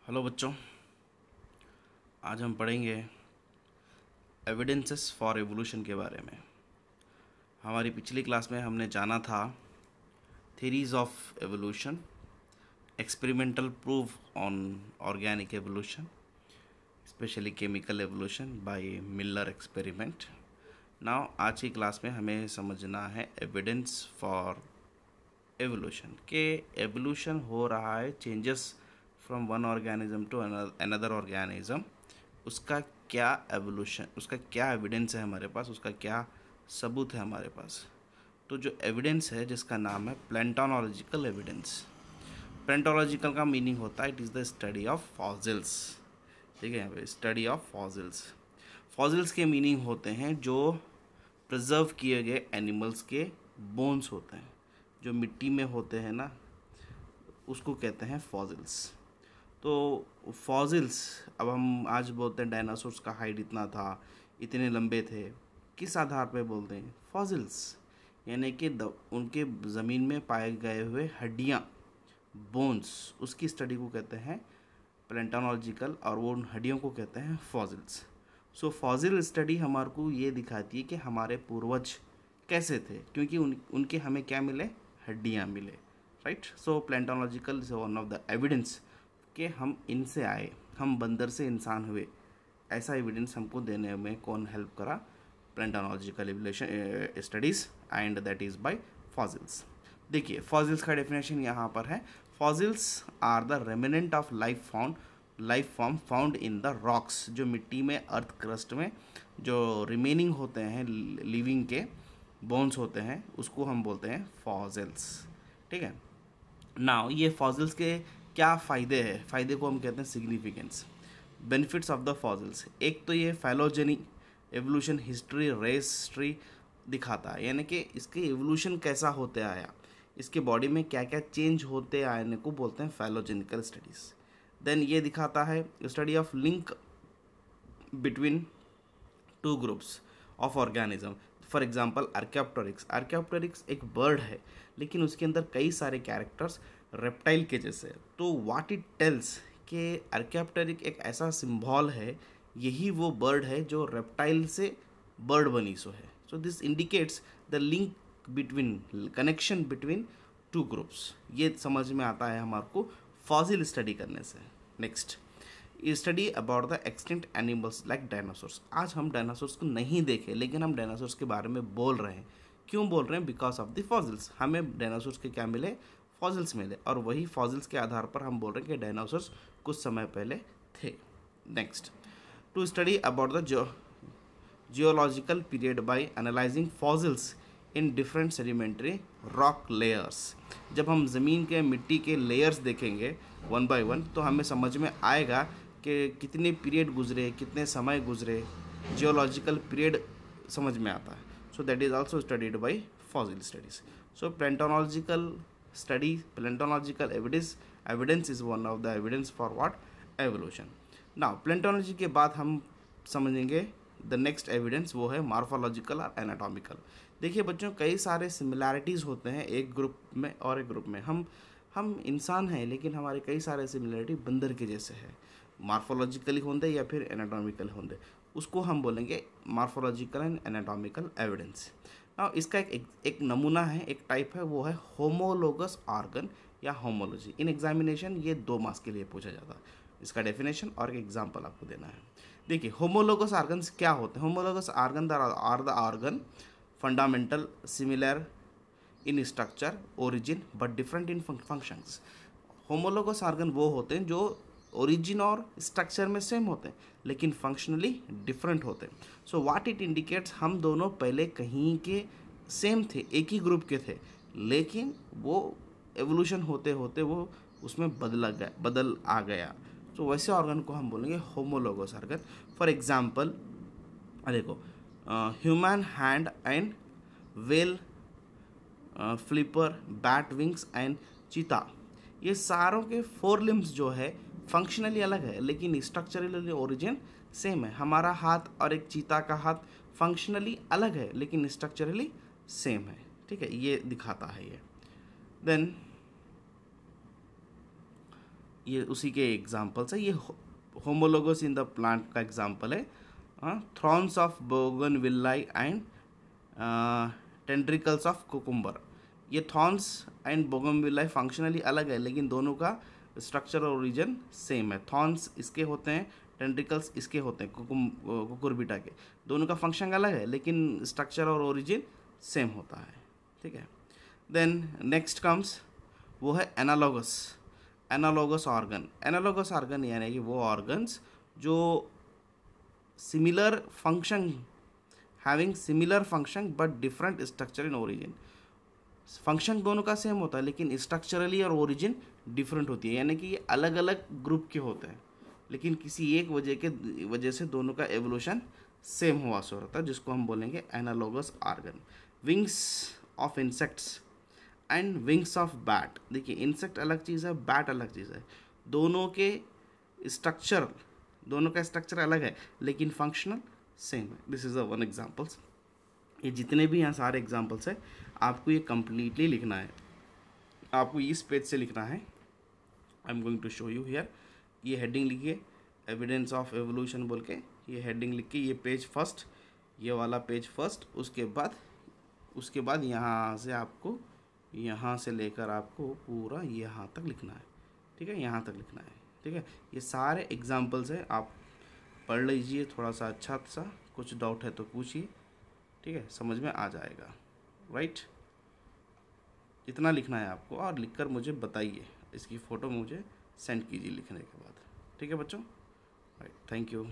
Hello बच्चों, आज हम पढ़ेंगे एविडेंसेस फॉर एवोल्यूशन के बारे में। हमारी पिछली क्लास में हमने जाना था theories of evolution, experimental proof on organic evolution, specially chemical evolution by Miller experiment. Now आज की क्लास में हमें समझना है एविडेंस फॉर एवोल्यूशन के एवोल्यूशन हो रहा है, changes from one organism to another organism. उसका क्या एवोल्यूशन, उसका क्या एविडेंस है हमारे पास, उसका क्या सबूत है हमारे पास। तो जो एविडेंस है जिसका नाम है प्लेंटोलॉजिकल एविडेंस। प्लेंटोलॉजिकल का मीनिंग होता है it is the study of fossils. ठीक है, स्टडी ऑफ फॉसिल्स। फॉसिल्स के मीनिंग होते हैं जो प्रिजर्व किए गए एनिमल्स के बोन्स होते हैं, जो मिट्टी में होते हैं ना, उसको कहते हैं फॉसिल्स। तो फॉसिल्स, अब हम आज बोलते हैं डायनासोर्स का हाइट इतना था, इतने लंबे थे, किस आधार पे बोलते हैं? फॉसिल्स, यानी कि उनके ज़मीन में पाए गए हुए हड्डियाँ, बोन्स, उसकी स्टडी को कहते हैं प्लेंटोलॉजिकल, और वो उन हड्डियों को कहते हैं फॉसिल्स। सो फॉसिल स्टडी हमारे को ये दिखाती है कि हमारे पूर्वज कैसे थे, क्योंकि उनके हमें क्या मिले? हड्डियाँ मिले, right. So paleontological is one of the evidence कि हम इनसे आए, हम बंदर से इंसान हुए। ऐसा एविडेंस हमको देने में कौन हेल्प करा? Paleontological evolution studies, and that is by fossils. देखिए, फॉसिल्स का डेफिनेशन यहाँ पर है। Fossils are the remnant of life form found in the rocks. जो मिट्टी में, अर्थ क्रस्ट में जो रिमेनिंग होते हैं लिविंग के बोन्स होते हैं, उसको हम बोलते हैं फॉसिल्स। ठीक है। नाउ ये फॉसिल्स के क्या फ़ायदे हैं? फ़ायदे को हम कहते हैं significance, benefits of the fossils. एक तो ये phylogeny evolution history, race history दिखाता है, यानी कि इसके एवोल्यूशन कैसा होते आया, इसके बॉडी में क्या क्या चेंज होते आने को बोलते हैं फाइलोजेनिकल स्टडीज़। देन ये दिखाता है study of link between two groups of organism. For example Archaeopteryx. Archaeopteryx एक बर्ड है, लेकिन उसके अंदर कई सारे कैरेक्टर्स रेप्टाइल के जैसे। तो व्हाट इट टेल्स कि आर्कियोप्टेरिक एक ऐसा सिंबल है, यही वो बर्ड है जो रेप्टाइल से बर्ड बनी सो है। So this indicates the link between, connection between two groups. ये समझ में आता है हमारे को फॉसिल स्टडी करने से। Next, study about the extinct animals like dinosaurs. आज हम डायनासोर्स को नहीं देखे, लेकिन हम डायनासोर्स के बारे में बोल रहे हैं। क्यों बोल रहे हैं? Because of the fossils. हमें डायनासोर्स के क्या मिले? फॉसिल्स मिले, और वही फॉसिल्स के आधार पर हम बोल रहे हैं कि डायनासोर्स कुछ समय पहले थे। Next, to study about the geological period by analysing fossils in different sedimentary rock layers. जब हम ज़मीन के मिट्टी के लेयर्स देखेंगे वन बाय वन, तो हमें समझ में आएगा कि कितने पीरियड गुजरे, कितने समय गुजरे, जियोलॉजिकल पीरियड समझ में आता है। So that is also studied by fossil studies. So paleontological study, paleontological evidence is one of the evidence for what? Evolution. Now paleontology के बाद हम समझेंगे द नेक्स्ट एविडेंस, वो है मार्फोलॉजिकल और एनाटॉमिकल। देखिए बच्चों, कई सारे सिमिलैरिटीज़ होते हैं एक ग्रुप में और एक ग्रुप में। हम इंसान हैं, लेकिन हमारे कई सारे सिमिलैरिटी बंदर के जैसे है। मार्फोलॉजिकली होंगे या फिर एनाटॉमिकल होंगे, उसको हम बोलेंगे morphological and anatomical evidence. Now इसका एक नमूना है, एक टाइप है, वो है होमोलोगस ऑर्गन या होमोलॉजी। इन एग्जामिनेशन ये 2 मार्क्स के लिए पूछा जाता है। इसका डेफिनेशन और एक एग्जाम्पल आपको देना है। देखिए, होमोलोगस ऑर्गन्स क्या होते हैं? Homologous organ are the organ fundamental similar in structure, origin, but different in functions. Homologous organ वो होते हैं जो ओरिजिन और स्ट्रक्चर में सेम होते हैं, लेकिन फंक्शनली डिफरेंट होते हैं। सो व्हाट इट इंडिकेट्स, हम दोनों पहले कहीं के सेम थे, एक ही ग्रुप के थे, लेकिन वो एवोल्यूशन होते होते वो उसमें बदल आ गया। तो वैसे ऑर्गन को हम बोलेंगे होमोलोगस ऑर्गन। फॉर एग्जाम्पल देखो, human hand and well flipper, bat wings and चीता, ये सारों के 4 लिम्स जो है फंक्शनली अलग है, लेकिन स्ट्रक्चरली ओरिजिन सेम है। हमारा हाथ और एक चीता का हाथ फंक्शनली अलग है, लेकिन स्ट्रक्चरली सेम है। ठीक है, ये दिखाता है ये। देन ये उसी के एग्जाम्पल्स है। ये होमोलोगस इन द प्लांट का एग्जाम्पल है। Thorns of bougainvillea and tendrils of cucumber. ये थॉर्न्स एंड बोगनविलाई फंक्शनली अलग है, लेकिन दोनों का स्ट्रक्चर और ओरिजिन सेम है। थॉर्न्स इसके होते हैं, टेंड्रिकल्स इसके होते हैं कुकुरबिटा के। दोनों का फंक्शन अलग है, लेकिन स्ट्रक्चर और ओरिजिन सेम होता है। ठीक है। देन नेक्स्ट कम्स, वो है analogous. Analogous organ. Analogous organ यानी कि वो ऑर्गन्स जो similar function, having similar function but different structure in origin. Function दोनों का सेम होता है, लेकिन स्ट्रक्चरली और ओरिजिन डिफरेंट होती है, यानी कि ये अलग अलग ग्रुप के होते हैं, लेकिन किसी एक वजह से दोनों का एवोल्यूशन सेम हुआ सो रहता है, जिसको हम बोलेंगे analogous organ. Wings of insects and wings of bat. देखिए, इंसेक्ट अलग चीज़ है, बैट अलग चीज़ है। दोनों का स्ट्रक्चर अलग है, लेकिन फंक्शनल सेम है। This is a one examples. ये जितने भी यहाँ सारे एग्जाम्पल्स है, आपको ये कंप्लीटली लिखना है। आपको इस पेज से लिखना है। I am going to show you here. ये हेडिंग लिखिए, एविडेंस ऑफ एवोल्यूशन बोल के। ये हेडिंग लिख के, ये पेज फर्स्ट, ये वाला पेज फर्स्ट। उसके बाद यहाँ से आपको, यहाँ से लेकर आपको पूरा यहाँ तक लिखना है। ठीक है, यहाँ तक लिखना है। ठीक है, ये सारे एग्जाम्पल्स है, आप पढ़ लीजिए थोड़ा सा अच्छा सा। कुछ डाउट है तो पूछिए। ठीक है, समझ में आ जाएगा। राइट, इतना लिखना है आपको, और लिखकर मुझे बताइए। इसकी फ़ोटो मुझे सेंड कीजिए लिखने के बाद। ठीक है बच्चों, राइट, थैंक यू।